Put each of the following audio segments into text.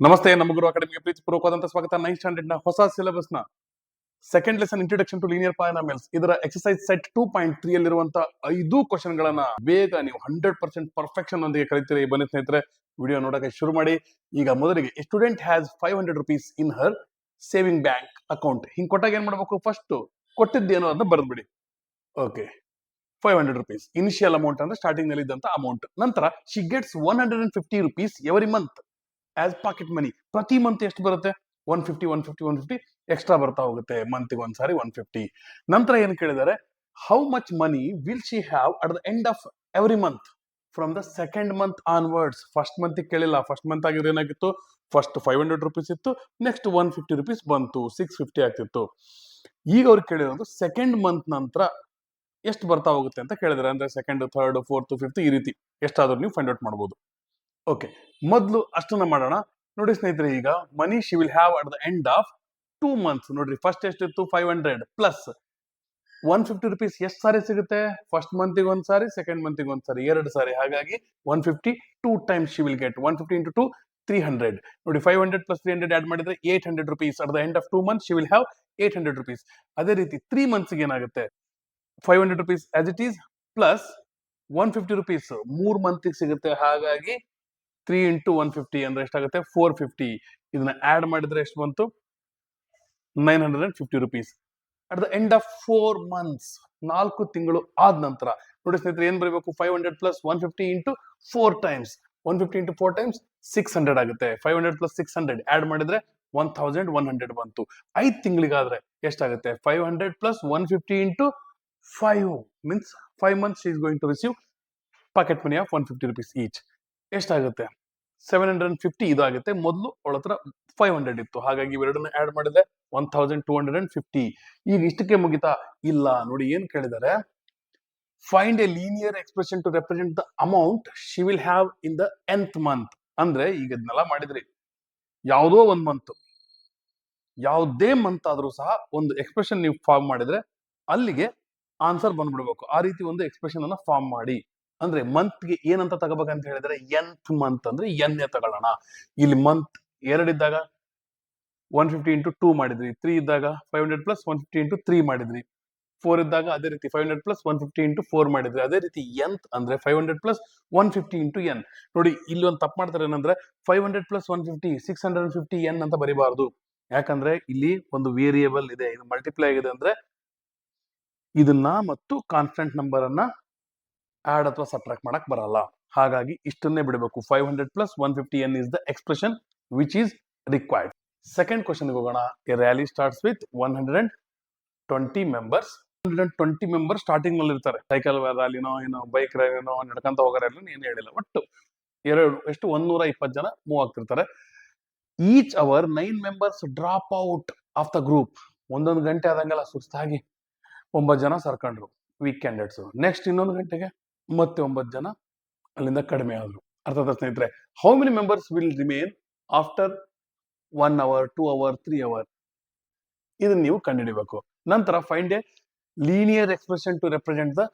ನಮಸ್ತೆ, ನಮ್ಮ ಗುರು ಅಕಾಡೆಮಿಗೆ ಪ್ರೀತಿಪೂರ್ವಕವಾದಂತ ಸ್ವಾಗತ. 9th ಸ್ಟ್ಯಾಂಡರ್ಡ್ ನ ಹೊಸ ಸಿಲೆಬಸ್ ನ second lesson introduction to linear polynomials ಇದರ ಎಕ್ಸರ್ಸೈಸ್ ಸೆಟ್ 2.3 ಅಲ್ಲಿರುವಂತಹ 5 ಕ್ವಶನ್ ಗಳನ್ನ ಬೇಗ ನೀವು 100% ಪರ್ಫೆಕ್ಷನ್ ಒಂದಿಗೆ ಕಲಿತೀರಿ. ಬನ್ನಿ ಸ್ನೇಹಿತರೆ, ವಿಡಿಯೋ ನೋಡಕ್ಕೆ ಶುರು ಮಾಡಿ. ಈಗ ಮೊದಲಿಗೆ student has 500 rupees in Har saving bank account. ಹಿಂಗ್ ಕೊಟ್ಟಾಗ ಏನ್ ಮಾಡ್ಬೇಕು? ಫಸ್ಟ್ ಕೊಟ್ಟಿದ್ದೇನೋ ಅದನ್ನ ಬರೆದ್ಬಿಡಿ. ಓಕೆ, 500 rupees ಇನಿಷಿಯಲ್ ಅಮೌಂಟ್ ಅಂದ್ರೆ ಸ್ಟಾರ್ಟಿಂಗ್ ನಲ್ಲಿ ಇದ್ದಂತ ಅಮೌಂಟ್. ನಂತರ she gets 150 rupees every month as pocket money. ಪ್ರತಿ ಮಂತ್ ಎಷ್ಟು ಬರುತ್ತೆ? 150 ಎಕ್ಸ್ಟ್ರಾ ಬರ್ತಾ ಹೋಗುತ್ತೆ. ಮಂತ್ ಒಂದ್ಸಾರಿ 150. ನಂತರ ಏನ್ ಕೇಳಿದ್ದಾರೆ? How much money will she have at the end of every month from the second month onwards. First month ಕೇಳಿಲ್ಲ. ಫಸ್ಟ್ ಮಂತ್ ಆಗಿದ್ರೆ ಏನಾಗಿತ್ತು? ಫಸ್ಟ್ 500 rupees ಇತ್ತು, ನೆಕ್ಸ್ಟ್ 150 rupees ಬಂತು, 650 ಆಗ್ತಿತ್ತು. ಈಗ ಅವ್ರು ಕೇಳಿರೋದು ಸೆಕೆಂಡ್ ಮಂತ್ ನಂತರ ಎಷ್ಟು ಬರ್ತಾ ಹೋಗುತ್ತೆ ಅಂತ ಕೇಳಿದ್ರೆ, ಅಂದ್ರೆ ಸೆಕೆಂಡ್, ಥರ್ಡ್, ಫೋರ್ತ್, ಫಿಫ್ತ್ ಈ ರೀತಿ ಎಷ್ಟಾದ್ರೂ ನೀವು ಫೈಂಡ್ ಔಟ್ ಮಾಡಬಹುದು. ಓಕೆ, ಮೊದಲು ಅಷ್ಟನ್ನ ಮಾಡೋಣ. ನೋಡಿ ಸ್ನೇಹಿತರೆ, ಈಗ money she will have at the end of 2 months. ನೋಡ್ರಿ, ಫಸ್ಟ್ ಎಷ್ಟಿತ್ತು? 500 ಪ್ಲಸ್ 150 rupees ಎಷ್ಟು ಸಾರಿ ಸಿಗುತ್ತೆ? ಫಸ್ಟ್ ಮಂತಿಗೆ ಒಂದ್ಸಾರಿ, ಸೆಕೆಂಡ್ ಮಂತಿಗೆ ಒಂದ್ಸಾರಿ, 2 ಸಾರಿ. ಹಾಗಾಗಿ 150 2 times she will get. 150 into 2 300. ನೋಡಿ, 500 plus 300 ಆಡ್ ಮಾಡಿದ್ರೆ 800 rupees. At the end of 2 months she will have 800 rupees. ಅದೇ ರೀತಿ 3 months ಏನಾಗುತ್ತೆ? 500 rupees as it is plus 150 rupees 3 month ಸಿಗುತ್ತೆ. ಹಾಗಾಗಿ 3 into 150 ಅಂದ್ರೆ ಎಷ್ಟಾಗುತ್ತೆ? 450. ಇದನ್ನ ಆಡ್ ಮಾಡಿದ್ರೆ ಎಷ್ಟು ಬಂತು? 950 rupees. At the end of 4 months, 4 ತಿಂಗಳು ಆದ ನಂತರ ನೋಡಿ ಸ್ನೇಹಿತರೆ, ಏನ್ ಬರಬೇಕು? 500 plus 150 into 4 times. 150 into 4 times 600 ಆಗುತ್ತೆ. 500 plus 600 ಆಡ್ ಮಾಡಿದ್ರೆ 1100 ಬಂತು. 5 ತಿಂಗಳಿಗಾದ್ರೆ ಎಷ್ಟಾಗುತ್ತೆ? 500 plus 150 into 5 means 5 months she is going to receive pocket money of 150 rupees each. ಎಷ್ಟಾಗುತ್ತೆ? 750 ಇದಾಗುತ್ತೆ. ಮೊದಲು ಅವಳ ಹತ್ರ 500 ಇತ್ತು, ಹಾಗಾಗಿ ಇವೆರಡನ್ನ ಆಡ್ ಮಾಡಿದ್ರೆ 1250. ಈಗ ಇಷ್ಟಕ್ಕೆ ಮುಗಿತಾ? ಇಲ್ಲ. ನೋಡಿ, ಏನ್ ಕೇಳಿದ್ದಾರೆ? Find a linear expression to represent the amount she will have in the nth month. ಅಂದ್ರೆ ಈಗ ಇದನ್ನೆಲ್ಲ ಮಾಡಿದ್ರಿ, ಯಾವುದೋ ಒಂದ್ ಮಂತ್, ಯಾವುದೇ ಮಂತ್ ಆದ್ರೂ ಸಹ ಒಂದು ಎಕ್ಸ್ಪ್ರೆಷನ್ ನೀವು ಫಾರ್ಮ್ ಮಾಡಿದ್ರೆ ಅಲ್ಲಿಗೆ ಆನ್ಸರ್ ಬಂದ್ಬಿಡ್ಬೇಕು. ಆ ರೀತಿ ಒಂದು ಎಕ್ಸ್ಪ್ರೆಷನ್ ಅನ್ನ ಫಾರ್ಮ್ ಮಾಡಿ. ಅಂದ್ರೆ ಮಂತ್ ಗೆ ಏನಂತ ತಗೋಬೇಕಂತ ಹೇಳಿದ್ರೆ, nth ಮಂತ್ ಅಂದ್ರೆ ಎನ್ ತಗೊಳ್ಳೋಣ. ಇಲ್ಲಿ ಮಂತ್ 2 ಇದ್ದಾಗ 150 into 2 ಮಾಡಿದ್ರಿ, 3 ಇದ್ದಾಗ 500 plus 150 into 3 ಮಾಡಿದ್ರಿ, 4 ಇದ್ದಾಗ ಅದೇ ರೀತಿ 500 plus 150 into 4 ಮಾಡಿದ್ರಿ. ಅದೇ ರೀತಿ nth ಅಂದ್ರೆ 500 plus 150 into n. ನೋಡಿ, ಇಲ್ಲಿ ಒಂದು ತಪ್ಪು ಮಾಡ್ತಾರೆ. ಏನಂದ್ರೆ 500 plus 150 650 n ಅಂತ ಬರಿಬಾರ್ದು. ಯಾಕಂದ್ರೆ ಇಲ್ಲಿ ಒಂದು ವೇರಿಯೇಬಲ್ ಇದೆ, ಇದು ಮಲ್ಟಿಪ್ಲೈ ಆಗಿದೆ. ಅಂದ್ರೆ ಇದನ್ನ ಮತ್ತು ಕಾನ್ಸ್ಟೆಂಟ್ ನಂಬರ್ ಅನ್ನ ಆಡ್ ಅಥವಾ ಸಬ್ಟ್ರಾಕ್ಟ್ ಮಾಡಕ್ ಬರಲ್ಲ. ಹಾಗಾಗಿ ಇಷ್ಟನ್ನೇ ಬಿಡಬೇಕು. 500 plus 150 n is the expression which is required. Second question ಹೋಗೋಣ. A rally starts with 120 members. 120 members starting ನಲ್ಲಿ ಇರ್ತಾರೆ. ಸೈಕಲ್ ರ್ಯಾಲಿನೋ ಏನೋ, ಬೈಕ್ ರ್ಯಾಲಿನೋ, ನಡ್ಕಂತ ಹೋಗೋ ರ್ಯಾಲಿನೋ ಏನು ಹೇಳಿಲ್ಲ. ಒಟ್ಟು 120 ಜನ ಮೂವ್ ಆಗ್ತಿರ್ತಾರೆ. Each hour 9 members drop out of the group. ಒಂದೊಂದು ಗಂಟೆ ಆದಂಗೆಲ್ಲ ಸುಸ್ತಾಗಿ 9 ಜನ ಸರ್ಕೊಂಡ್ರು, ವೀಕ್ ಕ್ಯಾಂಡಿಡೇಟ್ಸ್. ನೆಕ್ಸ್ಟ್ ಇನ್ನೊಂದು ಗಂಟೆಗೆ ಮತ್ತೆ 9 ಜನ ಅಲ್ಲಿಂದ ಕಡಿಮೆ ಆದ್ರು. ಅರ್ಥ ಆಯ್ತಾ ಸ್ನೇಹಿತರೆ? How many members will remain after 1 hour, 2 hour, 3 hour? ಇದನ್ನ ನೀವು ಕಂಡುಹಿಡಿಬೇಕು. ನಂತರ find a linear expression to represent the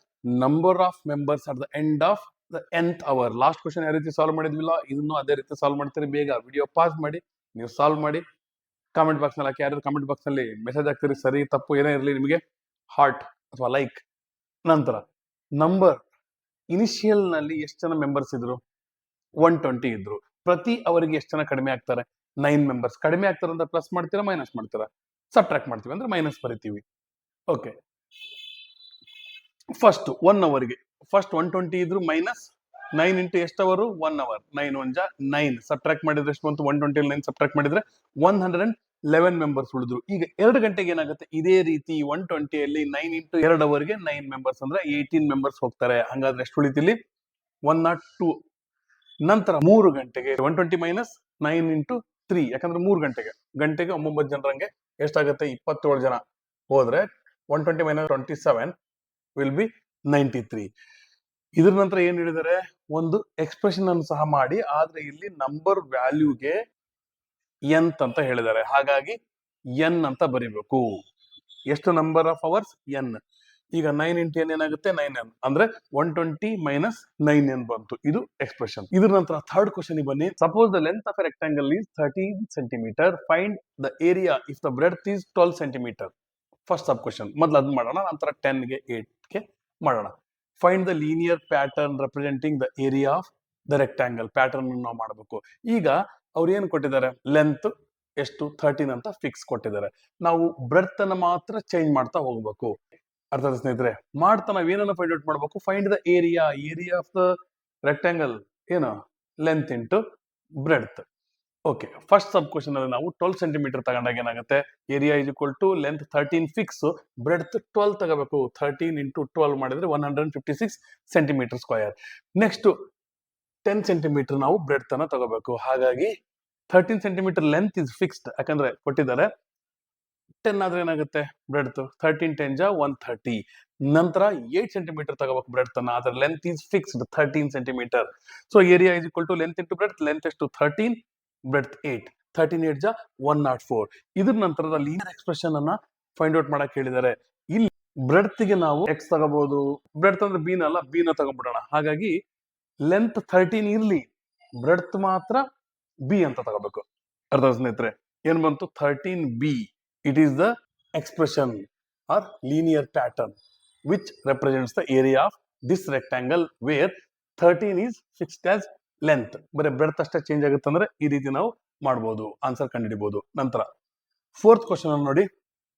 number of members at the end of the nth hour. Last question ಯಾವ ರೀತಿ ಸಾಲ್ವ್ ಮಾಡಿದ್ವಿಲ್ಲ, ಇದನ್ನು ಅದೇ ರೀತಿ ಸಾಲ್ವ್ ಮಾಡ್ತೀರಿ. ಬೇಗ ವಿಡಿಯೋ ಪಾಸ್ ಮಾಡಿ ನೀವು ಸಾಲ್ವ್ ಮಾಡಿ ಕಾಮೆಂಟ್ ಬಾಕ್ಸ್ ನಲ್ಲಿ ಹಾಕಿ. ಯಾರು ಕಾಮೆಂಟ್ ಬಾಕ್ಸ್ ನಲ್ಲಿ ಮೆಸೇಜ್ ಹಾಕ್ತೀರಿ, ಸರಿ ತಪ್ಪು ಏನೇ ಇರಲಿ, ನಿಮಗೆ ಹಾರ್ಟ್ ಅಥವಾ ಲೈಕ್. ನಂತರ ನಂಬರ್ ಇನಿಷಿಯಲ್ ನಲ್ಲಿ ಎಷ್ಟು ಜನ ಮೆಂಬರ್ಸ್ ಇದ್ರು? 120 ಇದ್ರು. ಪ್ರತಿ ಅವರಿಗೆ ಎಷ್ಟು ಜನ ಕಡಿಮೆ ಆಗ್ತಾರೆ? 9 ಮೆಂಬರ್ಸ್ ಕಡಿಮೆ ಆಗ್ತಾರೆ. ಅಂದ್ರೆ ಪ್ಲಸ್ ಮಾಡ್ತೀರಾ, ಮೈನಸ್ ಮಾಡ್ತೀರಾ? ಸಬ್ಟ್ರಾಕ್ಟ್ ಮಾಡ್ತೀವಿ ಅಂದ್ರೆ ಮೈನಸ್ ಬರಿತೀವಿ. ಓಕೆ, ಫಸ್ಟ್ 1 ಅವರ್ಗೆ ಫಸ್ಟ್ 120 ಇದ್ರು, ಮೈನಸ್ 9 ಇಂಟು ಎಷ್ಟು ಅವರು? 1 hour. 9 1 ಜಾ 9. ಸಬ್ಟ್ರಾಕ್ಟ್ ಮಾಡಿದ್ರೆ ಎಷ್ಟು ಬಂತು? 120 9 ಸಬ್ಟ್ರಾಕ್ಟ್ ಮಾಡಿದ್ರೆ 111 ಮೆಂಬರ್ಸ್ ಉಳಿದ್ರು. ಈಗ 2 ಗಂಟೆಗೆ ಏನಾಗುತ್ತೆ? ಇದೇ ರೀತಿ 120 ಅಲ್ಲಿ 9 ಇಂಟು 2 ಅವರ್ಗೆ 9 ಮೆಂಬರ್ಸ್ ಅಂದ್ರೆ 18 ಮೆಂಬರ್ಸ್ ಹೋಗ್ತಾರೆ. ಹಂಗಾದ್ರೆ ಎಷ್ಟು ಉಳಿತಿಲ್ಲಿ? 102. ನಂತರ 3 ಗಂಟೆಗೆ 120 ಮೈನಸ್ 9 ಇಂಟು 3, ಯಾಕಂದ್ರೆ 3 ಗಂಟೆಗೆ 9 ಜನರಂಗೆ ಎಷ್ಟಾಗುತ್ತೆ? 27 ಜನ ಹೋದ್ರೆ 120 ಮೈನಸ್ 27 ವಿಲ್ ಬಿ 93. ಇದ್ರ ನಂತರ ಏನ್ ಹೇಳಿದರೆ? ಒಂದು ಎಕ್ಸ್ಪ್ರೆಷನ್ ಅನ್ನು ಸಹ ಮಾಡಿ, ಆದ್ರೆ ಇಲ್ಲಿ ನಂಬರ್ ವ್ಯಾಲ್ಯೂಗೆ nth ಅಂತ ಹೇಳಿದ್ದಾರೆ. ಹಾಗಾಗಿ n ಅಂತ ಬರಿಬೇಕು. ಎಷ್ಟು ನಂಬರ್ ಆಫ್ ಅವರ್ಸ್? n. ಈಗ 9 ಇಂಟು ಎನ್ ಏನಾಗುತ್ತೆ 9n ಅಂದ್ರೆ 120 ಮೈನಸ್ 9n ಬಂತು. ಇದು ಎಕ್ಸ್ಪ್ರೆಷನ್. ಇದ್ರ ನಂತರ ಥರ್ಡ್ ಕ್ವಶನ್ ಬನ್ನಿ. Suppose the length of A rectangle is 13 centimetre, find the area if the breadth is 12 centimetre. First sub question ಮೊದಲು ಅದನ್ನ ಮಾಡೋಣ, ನಂತರ 10 ಗೆ 8 ಗೆ ಮಾಡೋಣ. Find the linear pattern representing the area of the rectangle. Pattern ನಾವು ಮಾಡಬೇಕು. ಈಗ ಅವ್ರು ಏನು ಕೊಟ್ಟಿದ್ದಾರೆ, ಲೆಂತ್ ಎಷ್ಟು 13 ಅಂತ ಫಿಕ್ಸ್ ಕೊಟ್ಟಿದ್ದಾರೆ. ನಾವು ಬ್ರೆಡ್ತ್ ಅನ್ನ ಮಾತ್ರ ಚೇಂಜ್ ಮಾಡ್ತಾ ಹೋಗ್ಬೇಕು. ಅರ್ಥ ಆಯ್ತಾ ಸ್ನೇಹಿತರೆ? ಮಾಡ್ತಾ ನಾವ್ ಏನನ್ನ ಫೈಂಡ್ ಔಟ್ ಮಾಡ್ಬೇಕು, find the area of the rectangle ಏನು length into breadth. Okay, first sub question ಅಲ್ಲಿ ನಾವು 12 ಸೆಂಟಿಮೀಟರ್ ತಗೊಂಡಾಗ ಏನಾಗುತ್ತೆ, area is equal to length 13 fix, breadth 12 ತಗೋಬೇಕು. 13 ಇಂಟು 12 ಮಾಡಿದ್ರೆ 156 ಸೆಂಟಿಮೀಟರ್ ಸ್ಕ್ವಯರ್. ನೆಕ್ಸ್ಟ್ 10 ಸೆಂಟಿಮೀಟರ್ ನಾವು ಬ್ರೆಡ್ತ್ ಅನ್ನ ತಗೋಬೇಕು. ಹಾಗಾಗಿ 13 ಸೆಂಟಿಮೀಟರ್ ಲೆಂತ್ ಇಸ್ ಫಿಕ್ಸ್ಡ್, ಯಾಕಂದ್ರೆ ಕೊಟ್ಟಿದ್ದಾರೆ. 10 ಆದ್ರೆ ಏನಾಗುತ್ತೆ ಬ್ರೆಡ್ತ್, 13 10 ಜಾ 130. ನಂತರ 8 ಸೆಂಟಿಮೀಟರ್ ತಗೋಬೇಕು ಬ್ರೆಡ್ತ್ ಅನ್ನ, ಅದರ length is fixed 13 centimetre. So area is equal to length into breadth, length ಎಷ್ಟು 13, ಬ್ರೆಡ್ತ್ 8, 13 8 ಜಾ 104. ಇದ್ರ ನಂತರದ ಲೀನಿಯರ್ ಎಕ್ಸ್ಪ್ರೆಷನ್ ಅನ್ನ ಫೈಂಡ್ ಔಟ್ ಮಾಡಕ್ ಹೇಳಿದ್ದಾರೆ. ಇಲ್ಲಿ ಬ್ರೆಡ್ತ್ ಗೆ ನಾವು ಎಕ್ಸ್ ತಗೋಬಹುದು, ಬ್ರೆಡ್ತ್ ಅಂದ್ರೆ ಬಿ ಅಲ್ಲ, ಬಿ ನ ತಗೊಂಡ್ಬಿಡೋಣ. ಹಾಗಾಗಿ ಲೆಂತ್ 13 ಇರ್ಲಿ, ಬ್ರೆಡ್ತ್ ಮಾತ್ರ ಬಿ ಅಂತ ತಗೋಬೇಕು. ಅರ್ಥ ಸ್ನೇಹಿತರೆ? ಏನ್ ಬಂತು 13b. It is the expression or linear pattern which represents the area of this rectangle where 13 is fixed as length. ಬರೀ ಬ್ರೆಡ್ತ್ ಅಷ್ಟೇ ಚೇಂಜ್ ಆಗುತ್ತೆ ಅಂದ್ರೆ ಈ ರೀತಿ ನಾವು ಮಾಡಬಹುದು, ಆನ್ಸರ್ ಕಂಡುಹಿಡಿಬಹುದು. ನಂತರ ಫೋರ್ತ್ ಕ್ವಶನ್ ಅನ್ನು ನೋಡಿ.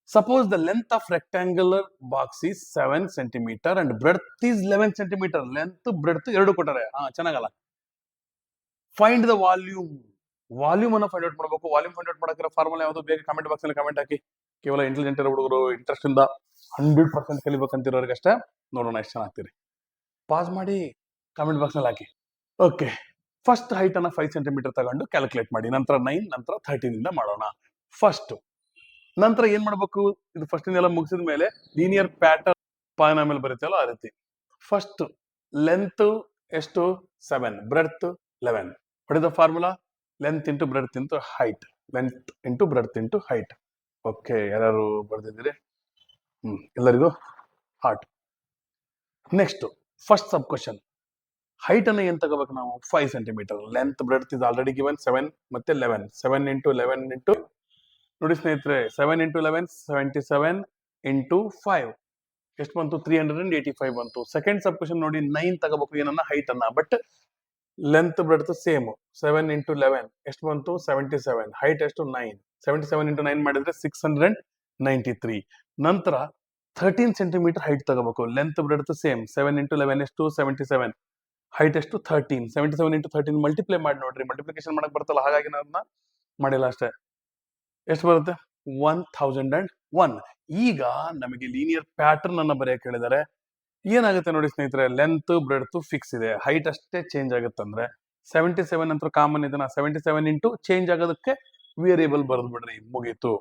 Suppose the length of rectangular box is 7 centimetre and breadth is 11 centimetre. Length breadth ಎರಡು ಕೊಟ್ಟಾರೆ, ಚೆನ್ನಾಗಲ್ಲ. Find the volume. ವಾಲ್ಯೂಮ್ ಅನ್ನ ಫೈಂಡ್ ಔಟ್ ಮಾಡಬೇಕು. ವಾಲ್ಯೂಮ್ ಫೈಂಡ್ ಔಟ್ ಮಾಡಕ್ಕಿರೋ ಫಾರ್ಮುಲಾ ಯಾವುದು, ಬೇಗ ಕಮೆಂಟ್ ಬಾಕ್ಸ್ ಅಲ್ಲಿ ಕಮೆಂಟ್ ಹಾಕಿ. ಕೇವಲ ಇಂಟೆಲಿಜೆಂಟ್ ಇರೋ ಹುಡುಗರು, ಇಂಟ್ರೆಸ್ಟ್ ಇಂದ 100% ಕಲಿಬೇಕಂತಿರೋರಿಗೆ ಅಷ್ಟೇ. ನೋಡೋಣ ಎಷ್ಟು ಚೆನ್ನಾಗ್ತೀರಿ. ಪಾಸ್ ಮಾಡಿ ಕಮೆಂಟ್ ಬಾಕ್ಸ್ ನಲ್ಲಿ ಹಾಕಿ. ಓಕೆ, ಫಸ್ಟ್ ಹೈಟ್ ಅನ್ನ 5 ಸೆಂಟಿಮೀಟರ್ ತಗೊಂಡು ಕ್ಯಾಲ್ಕುಲೇಟ್ ಮಾಡಿ. ನಂತರ 9, ನಂತರ 13 ಇಂದ ಮಾಡೋಣ. ಫಸ್ಟ್ ನಂತರ ಏನ್ ಮಾಡ್ಬೇಕು, ಇದು ಫಸ್ಟ್ ಎಲ್ಲ ಮುಗಿಸಿದ ಮೇಲೆ ಲೀನಿಯರ್ ಪ್ಯಾಟರ್ನ್ ಪಾಯನ ಮೇಲೆ ಬರೀತಲ್ಲ ಆ ರೀತಿ. ಫಸ್ಟ್ ಲೆಂತ್ ಎಷ್ಟು 7, breadth 11. What is the formula, length into breadth into height, length into breadth into height. Okay, ಯಾರು ಬರ್ದಿದ್ದೀರಿ? ಎಲ್ಲರಿಗೂ heart. Next first sub question, height ಅನ್ನ ಏನ್ ತಗೋಬೇಕು ನಾವು, 5 centimetre. Length breadth is already given 7 ಮತ್ತೆ 11. 7 ಇಂಟು 11 ಇಂಟು ನೋಡಿ ಸ್ನೇಹಿತರೆ, 7 ಇಂಟು 11 77 ಇಂಟು 5 ಎಷ್ಟು ಬಂತು, 385 ಬಂತು. ಸೆಕೆಂಡ್ ಸಬ್ ಕ್ವಶನ್ ನೋಡಿ, 9 ತಗೋಬೇಕು ಏನನ್ನ, ಹೈಟ್ ಅನ್ನ. But length breadth same, 7 into 11 ಎಷ್ಟು ಬಂತು 77, ಹೈಟ್ ಎಷ್ಟು 9. 77 ಇಂಟು 9 ಮಾಡಿದ್ರೆ 693. ನಂತರ 13 ಸೆಂಟಿಮೀಟರ್ ಹೈಟ್ ತಗೋಬೇಕು. ಲೆಂತ್ ಬ್ರೆಡ್ತ್ ಸೇಮ್, 7 ಇಂಟು 11 ಎಷ್ಟು 77, ಹೈಟ್ ಎಷ್ಟು 13. 77 ಇಂಟು 13 ಮಲ್ಟಿಪ್ಲೈ ಮಾಡಿ ನೋಡ್ರಿ, ಮಲ್ಟಿಪ್ಲಿಕೇಶನ್ ಮಾಡಕ್ ಬರ್ತಲ್ಲ, ಹಾಗಾಗಿ ನಾನು ಮಾಡಿಲ್ಲ ಅಷ್ಟೇ. ಎಷ್ಟು ಬರುತ್ತೆ 1001. ಈಗ ನಮಗೆ ಲೀನಿಯರ್ ಪ್ಯಾಟರ್ನ್ ಅನ್ನ ಬರೆಯಕ್ಕೆ ಹೇಳಿದ್ದಾರೆ. ಏನಾಗುತ್ತೆ ನೋಡಿ ಸ್ನೇಹಿತರೆ, ಲೆಂತ್ ಬ್ರೆಡ್ತ್ ಫಿಕ್ಸ್ ಇದೆ, ಹೈಟ್ ಅಷ್ಟೇ ಚೇಂಜ್ ಆಗುತ್ತೆ. ಅಂದ್ರೆ 77 ಅಂತ ಕಾಮನ್ ಇದನ್ನ 77 ಇಂಟು ಚೇಂಜ್ ಆಗೋದಕ್ಕೆ ವೇರಿಯೇಬಲ್ ಬರೆದು ಬಿಡ್ರಿ, ಮುಗೀತು.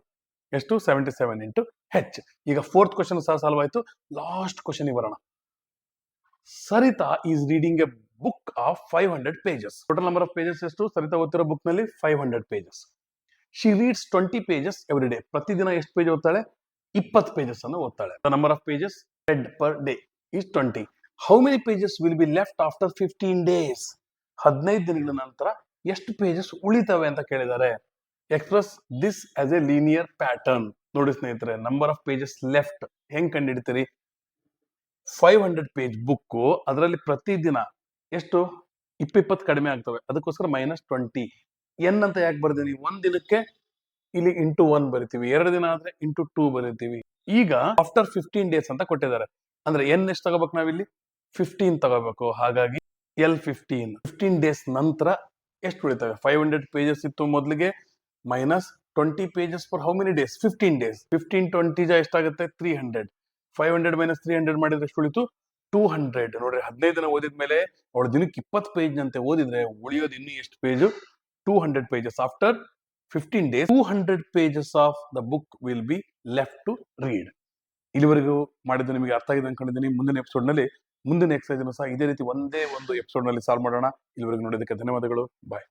ಎಷ್ಟು 77 ಇಂಟು ಹೆಚ್. ಈಗ ಫೋರ್ತ್ ಕ್ವಶನ್ ಸಹ ಸಾಲ್ವ್ ಆಯ್ತು. ಲಾಸ್ಟ್ ಕ್ವಶನ್ ಬರೋಣ. Sarita is reading a book of 500 pages. Total number of pages ಎಷ್ಟು, ಸರಿತಾ ಓದ್ತಿರೋ ಬುಕ್ ನಲ್ಲಿ 500 pages. She reads 20 pages every day. ಪ್ರತಿದಿನ ಎಷ್ಟು ಪೇಜ್ ಓದ್ತಾಳೆ, 20 pages ಅನ್ನು ಓದ್ತಾಳೆ. The number of pages read per day is 20. How many pages will be left after 15 days? 15 ದಿನಗಳ ನಂತರ ಎಷ್ಟು ಪೇಜಸ್ ಉಳಿತವೆ ಅಂತ ಕೇಳಿದ್ದಾರೆ. Express this as A linear pattern. ನೋಡಿ ಸ್ನೇಹಿತರೆ, ನಂಬರ್ ಆಫ್ ಪೇಜಸ್ ಲೆಫ್ಟ್ ಹೆಂಗ್ ಕಂಡಿಡ್ತೀರಿ, 500 ಪೇಜ್ ಬುಕ್, ಅದರಲ್ಲಿ ಪ್ರತಿದಿನ ಎಷ್ಟು 20 ಕಡಿಮೆ ಆಗ್ತವೆ, ಅದಕ್ಕೋಸ್ಕರ -20. ಎನ್ ಅಂತ ಯಾಕೆ ಬರ್ದೀನಿ, ಒಂದ್ ದಿನಕ್ಕೆ ಇಲ್ಲಿ ಇಂಟು 1 ಬರಿತೀವಿ, 2 ದಿನ ಆದ್ರೆ ಇಂಟು 2 ಬರಿತೀವಿ. ಈಗ ಆಫ್ಟರ್ 15 ಡೇಸ್ ಅಂತ ಕೊಟ್ಟಿದ್ದಾರೆ, ಅಂದ್ರೆ ಎನ್ ಎಷ್ಟು ತಗೋಬೇಕು ನಾವಿಲ್ಲಿ 15 ತಗೋಬೇಕು. ಹಾಗಾಗಿ L15 ಡೇಸ್ ನಂತರ ಎಷ್ಟು ಉಳಿತವೆ, 500 ಪೇಜಸ್ ಇತ್ತು ಮೊದಲಿಗೆ, -20 pages for how many days, 15 days. 15 20 ಜಾ ಎಷ್ಟಾಗುತ್ತೆ 300. 500 - 300 ಮಾಡಿದ್ರೆ ಎಷ್ಟು ಉಳಿತು 200. ನೋಡ್ರಿ, 15 ದಿನ ಓದಿದ್ಮೇಲೆ ಅವಳು ದಿನಕ್ಕೆ 20 ಪೇಜ್ ನಂತೆ ಓದಿದ್ರೆ ಉಳಿಯೋದು ಇನ್ನು ಎಷ್ಟು page, 200 pages. After 15 days 200 pages of the book will be left to read. ಇಲ್ಲಿವರೆಗೂ ಮಾಡಿದ್ದು ನಿಮಗೆ ಅರ್ಥ ಆಗಿದೆ ಅನ್ಕೊಂಡಿದ್ದೀನಿ. ಮುಂದಿನ ಎಪಿಸೋಡ್ ನಲ್ಲಿ ಮುಂದಿನ ಎಕ್ಸರ್ಸೈಸ್ ಸಹ ಇದೇ ರೀತಿ ಒಂದೇ ಒಂದು ಎಪಿಸೋಡ್ ನಲ್ಲಿ ಸಾಲ್ವ್ ಮಾಡೋಣ. ಇಲ್ಲಿವರೆಗೂ ನೋಡೋದಕ್ಕೆ ಧನ್ಯವಾದಗಳು. ಬಾಯ್.